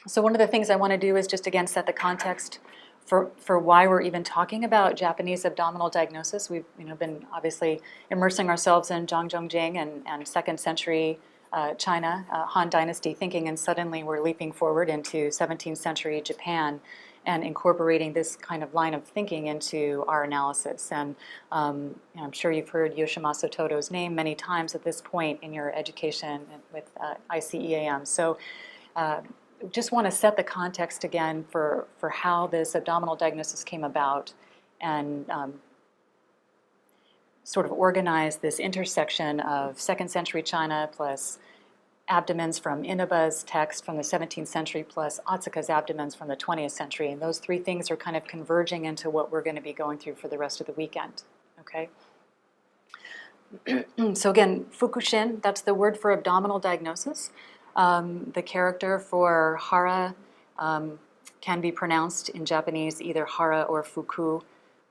So one of the things I want to do is just again set the context for why we're even talking about Japanese abdominal diagnosis. We've been obviously immersing ourselves in Zhangzhongjing and second century China, Han Dynasty thinking, and suddenly we're leaping forward into 17th century Japan and incorporating this kind of line of thinking into our analysis. And I'm sure you've heard Yoshimasu Todo's name many times at this point in your education with ICEAM. So just want to set the context again for how this abdominal diagnosis came about and sort of organize this intersection of second century China plus abdomens from Inaba's text from the 17th century plus Otsuka's abdomens from the 20th century. And those three things are kind of converging into what we're going to be going through for the rest of the weekend. Okay. So again, Fukushin, that's the word for abdominal diagnosis. The character for hara can be pronounced in Japanese either hara or fuku.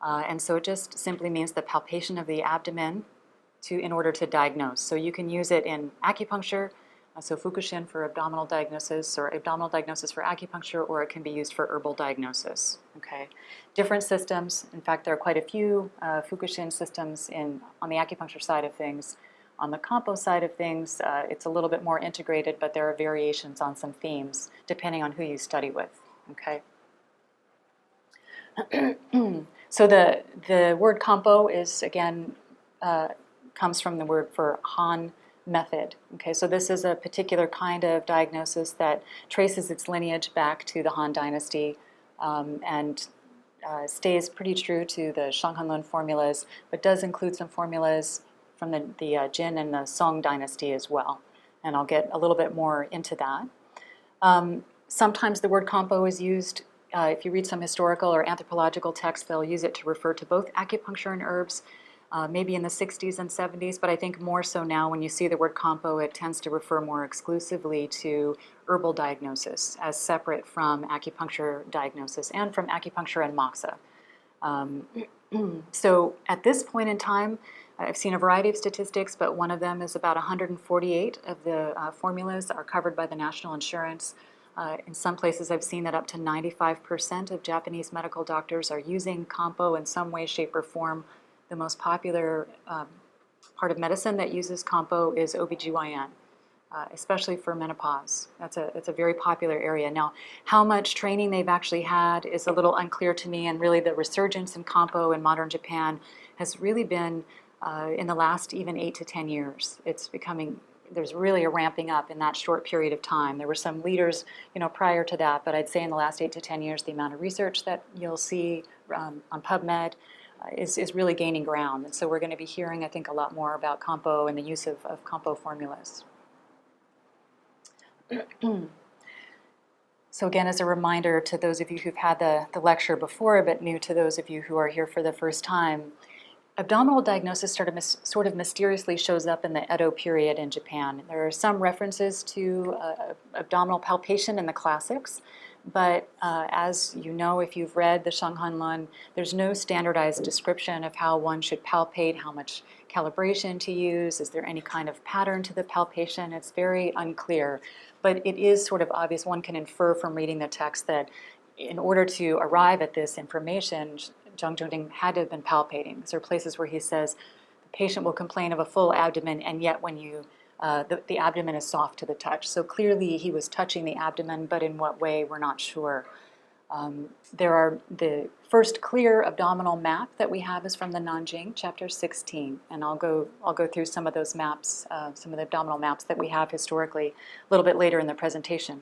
And so it just simply means the palpation of the abdomen in order to diagnose. So you can use it in acupuncture, so Fukushin for abdominal diagnosis or abdominal diagnosis for acupuncture, or it can be used for herbal diagnosis. Okay, different systems. In fact, there are quite a few Fukushin systems on the acupuncture side of things. On the kampo side of things, it's a little bit more integrated, but there are variations on some themes depending on who you study with. Okay. So the word kampo is again comes from the word for Han method. Okay, so this is a particular kind of diagnosis that traces its lineage back to the Han Dynasty and stays pretty true to the Shanghanlun formulas, but does include some formulas from the Jin and the Song Dynasty as well. And I'll get a little bit more into that. Sometimes the word kampo is used, if you read some historical or anthropological texts, they'll use it to refer to both acupuncture and herbs. Maybe in the 60s and 70s, but I think more so now when you see the word kampo, it tends to refer more exclusively to herbal diagnosis as separate from acupuncture diagnosis and from acupuncture and moxa. So at this point in time, I've seen a variety of statistics, but one of them is about 148 of the formulas are covered by the national insurance. In some places I've seen that up to 95% of Japanese medical doctors are using kampo in some way, shape, or form. The most popular part of medicine that uses kampo is OBGYN, especially for menopause. It's a very popular area. Now, how much training they've actually had is a little unclear to me, and really the resurgence in kampo in modern Japan has really been in the last even 8 to 10 years. It's becoming, there's really a ramping up in that short period of time. There were some leaders, prior to that, but I'd say in the last 8 to 10 years, the amount of research that you'll see on PubMed is really gaining ground. And so we're going to be hearing, I think, a lot more about kampo and the use of kampo formulas. So again, as a reminder to those of you who've had the lecture before, but new to those of you who are here for the first time, abdominal diagnosis sort of mysteriously shows up in the Edo period in Japan. There are some references to abdominal palpation in the classics, but as you know, if you've read the Shanghanlun, there's no standardized description of how one should palpate, how much calibration to use, is there any kind of pattern to the palpation? It's very unclear, but it is sort of obvious. One can infer from reading the text that in order to arrive at this information, Zhang Zhongding had to have been palpating. There are places where he says the patient will complain of a full abdomen, and yet when you the abdomen is soft to the touch. So clearly he was touching the abdomen, but in what way, we're not sure. There are the first clear abdominal map that we have is from the Nanjing, chapter 16, and I'll go through some of those maps, some of the abdominal maps that we have historically a little bit later in the presentation.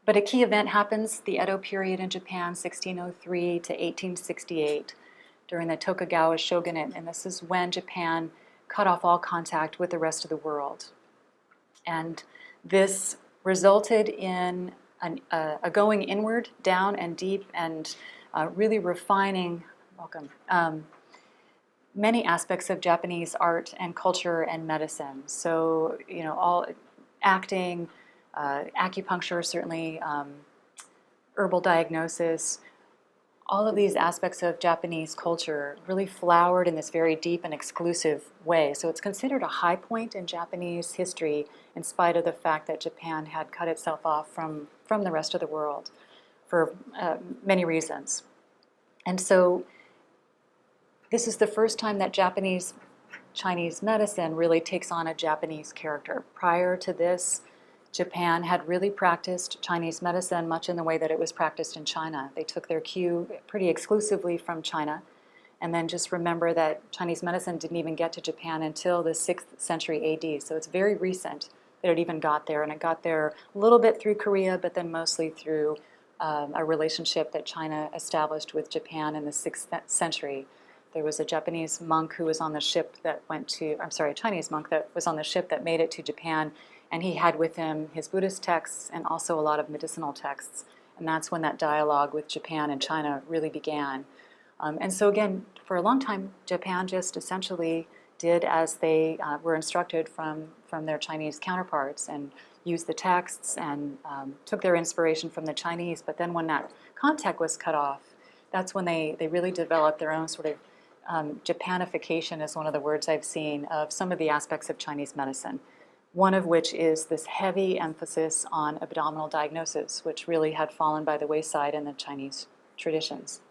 But a key event happens, the Edo period in Japan, 1603 to 1868, during the Tokugawa shogunate, and this is when Japan cut off all contact with the rest of the world. And this resulted in a going inward, down and deep, and really refining, many aspects of Japanese art and culture and medicine. So, all acting, acupuncture, certainly, herbal diagnosis, all of these aspects of Japanese culture really flowered in this very deep and exclusive way. So it's considered a high point in Japanese history, in spite of the fact that Japan had cut itself off from the rest of the world for many reasons. And so this is the first time that Japanese Chinese medicine really takes on a Japanese character. Prior to this, Japan had really practiced Chinese medicine much in the way that it was practiced in China. They took their cue pretty exclusively from China. And then just remember that Chinese medicine didn't even get to Japan until the 6th century AD. So it's very recent that it even got there. And it got there a little bit through Korea, but then mostly through a relationship that China established with Japan in the 6th century. There was a Japanese monk who was on the ship that went to, I'm sorry, a Chinese monk that was on the ship that made it to Japan, and he had with him his Buddhist texts and also a lot of medicinal texts. And that's when that dialogue with Japan and China really began. And so again, for a long time, Japan just essentially did as they were instructed from their Chinese counterparts and used the texts and took their inspiration from the Chinese. But then when that contact was cut off, that's when they really developed their own sort of Japanification is one of the words I've seen of some of the aspects of Chinese medicine, one of which is this heavy emphasis on abdominal diagnosis, which really had fallen by the wayside in the Chinese traditions.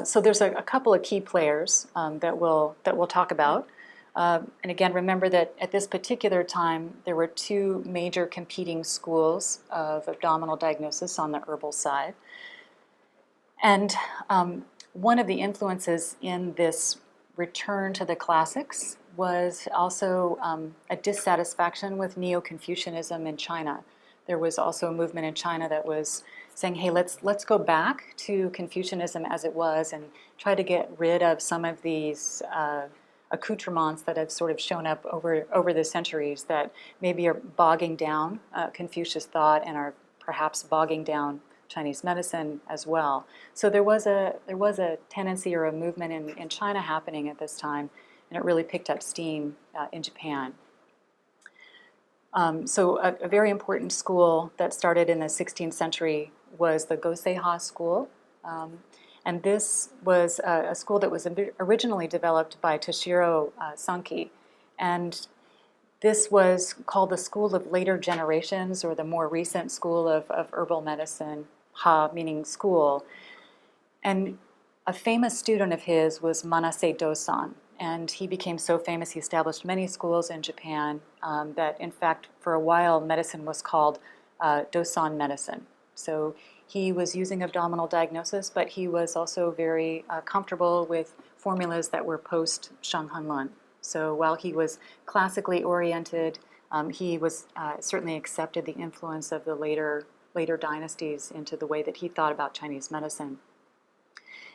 So there's a couple of key players that we'll talk about. And again, remember that at this particular time, there were two major competing schools of abdominal diagnosis on the herbal side. And one of the influences in this return to the classics was also a dissatisfaction with Neo-Confucianism in China. There was also a movement in China that was saying, hey, let's go back to Confucianism as it was and try to get rid of some of these accoutrements that have sort of shown up over the centuries that maybe are bogging down Confucius thought and are perhaps bogging down Chinese medicine as well. So there was a tendency or a movement in China happening at this time, and it really picked up steam in Japan. So a very important school that started in the 16th century was the Goseiha school. And this was a school that was originally developed by Toshiro Sanki. And this was called the School of Later Generations, or the more recent school of herbal medicine, ha meaning school. And a famous student of his was Manase Dosan. And he became so famous, he established many schools in Japan that, in fact, for a while, medicine was called Dosan medicine. So he was using abdominal diagnosis, but he was also very comfortable with formulas that were post-Shanghanlun. So while he was classically oriented, he was certainly accepted the influence of the later dynasties into the way that he thought about Chinese medicine.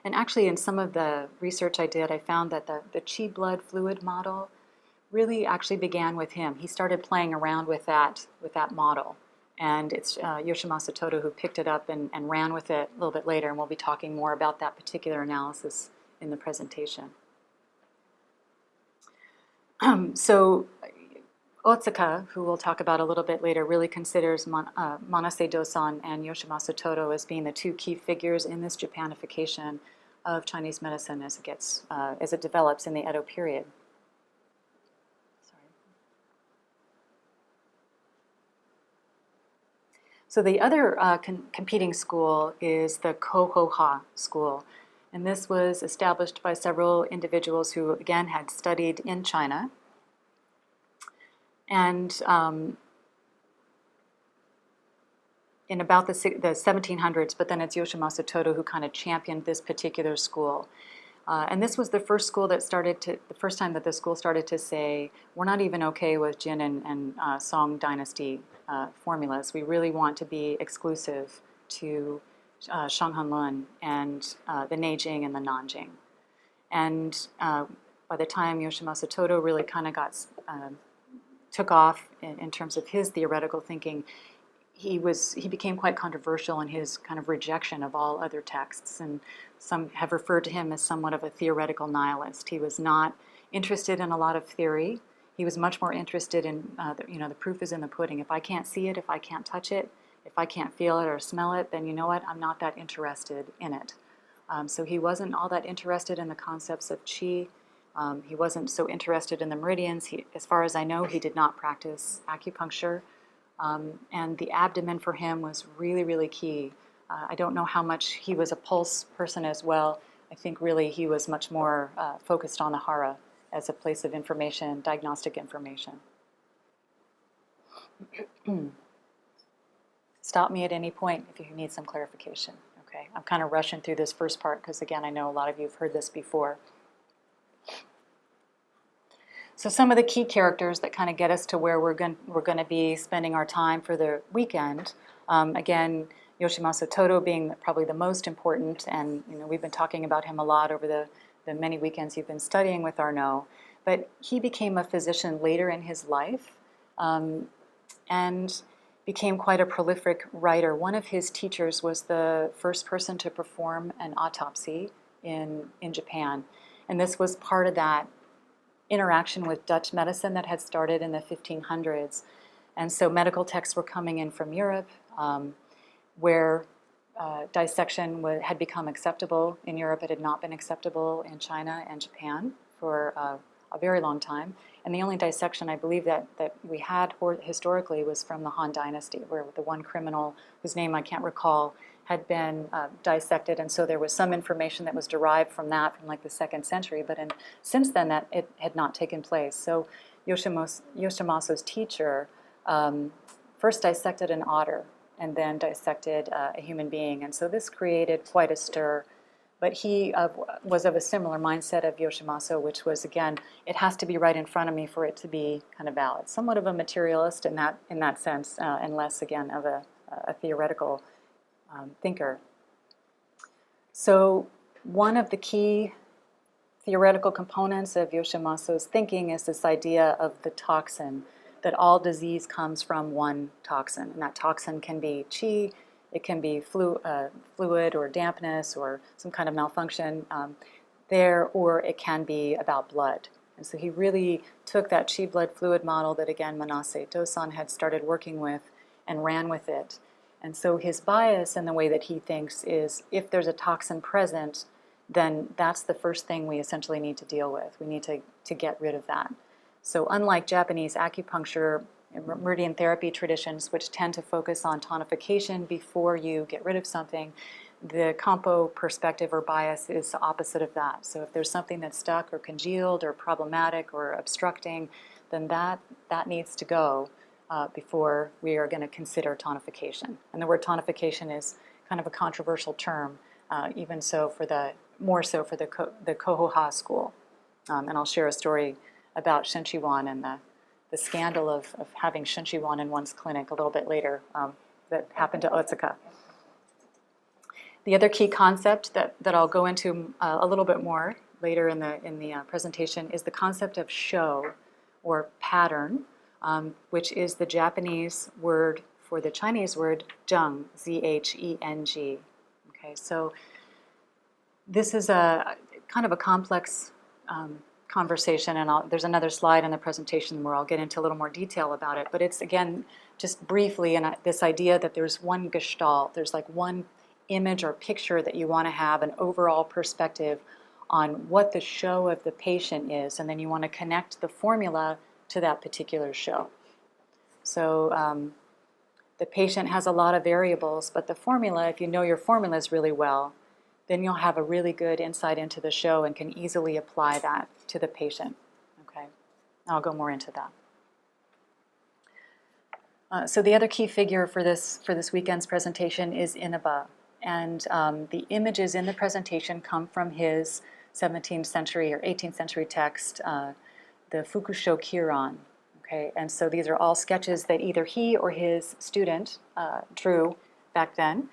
And actually, in some of the research I did, I found that the qi blood fluid model really actually began with him. He started playing around with that model. And it's Yoshimasu Todo who picked it up and ran with it a little bit later, and we'll be talking more about that particular analysis in the presentation. So Otsuka, who we'll talk about a little bit later, really considers Manase Dosan and Yoshimasu Todo as being the two key figures in this Japanification of Chinese medicine as it develops in the Edo period. So the other competing school is the Kohoha school. And this was established by several individuals who, again, had studied in China. And in about the 1700s, but then it's Yoshimasu Todo who kind of championed this particular school. And this was the first time that the school started to say, we're not even okay with Jin and Song dynasty formulas. We really want to be exclusive to Shanghanlun and the Neijing and the Nanjing. And by the time Yoshimasu Todo really kind of took off in terms of his theoretical thinking, he became quite controversial in his kind of rejection of all other texts, and some have referred to him as somewhat of a theoretical nihilist. He was not interested in a lot of theory. He was much more interested in, the proof is in the pudding. If I can't see it, if I can't touch it, If I can't feel it or smell it, then you know what, I'm not that interested in it. So he wasn't all that interested in the concepts of qi. He wasn't so interested in the meridians. As far as I know, he did not practice acupuncture. And the abdomen for him was really, really key. I don't know how much he was a pulse person as well. I think really he was much more focused on the hara as a place of information, diagnostic information. Stop me at any point if you need some clarification. Okay, I'm kind of rushing through this first part because, again, I know a lot of you have heard this before. So some of the key characters that kind of get us to where we're going to be spending our time for the weekend. Again, Yoshimasu Todo being probably the most important, and we've been talking about him a lot over the many weekends you've been studying with Arnaud. But he became a physician later in his life, and became quite a prolific writer. One of his teachers was the first person to perform an autopsy in Japan, and this was part of that interaction with Dutch medicine that had started in the 1500s. And so medical texts were coming in from Europe, where dissection had become acceptable. In Europe, it had not been acceptable in China and Japan for a very long time. And the only dissection I believe that we had historically was from the Han Dynasty, where the one criminal whose name I can't recall had been dissected, and so there was some information that was derived from that from like the 2nd century, but since then that it had not taken place. So Yoshimasu's teacher first dissected an otter and then dissected a human being, and so this created quite a stir. But he was of a similar mindset of Yoshimasu, which was, again, it has to be right in front of me for it to be kind of valid. Somewhat of a materialist in that sense, and less, again, of a theoretical thinker. So one of the key theoretical components of Yoshimasu's thinking is this idea of the toxin, that all disease comes from one toxin. And that toxin can be qi, it can be fluid or dampness or some kind of malfunction there, or it can be about blood. And so he really took that qi blood fluid model that, again, Manase Dosan had started working with and ran with it. And so his bias in the way that he thinks is if there's a toxin present, then that's the first thing we essentially need to deal with. We need to get rid of that. So unlike Japanese acupuncture, meridian therapy traditions, which tend to focus on tonification before you get rid of something, the kampo perspective or bias is the opposite of that. So if there's something that's stuck or congealed or problematic or obstructing, then that needs to go before we are going to consider tonification. And the word tonification is kind of a controversial term, even so more so for the Kohoha school. And I'll share a story about Shinshiwan and the scandal of having Shinshiwan in one's clinic a little bit later that happened to Otsuka. The other key concept that I'll go into a little bit more later in the presentation is the concept of sho, or pattern, which is the Japanese word for the Chinese word zheng, Z-H-E-N-G. Okay, so this is a kind of a complex conversation, and there's another slide in the presentation where I'll get into a little more detail about it, but it's, again, just briefly, and this idea that there's one gestalt, there's like one image or picture that you want to have, an overall perspective on what the show of the patient is, and then you want to connect the formula to that particular show. So the patient has a lot of variables, but the formula, if you know your formulas really well, then you'll have a really good insight into the show and can easily apply that to the patient. Okay, I'll go more into that. So the other key figure for this weekend's presentation is Inaba, and the images in the presentation come from his 17th century or 18th century text, the Fukusho Kiran. Okay, and so these are all sketches that either he or his student drew back then,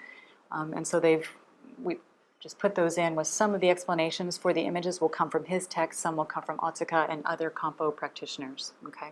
and so we just put those in with some of the explanations for the images will come from his text, some will come from Otsuka and other kampo practitioners. Okay.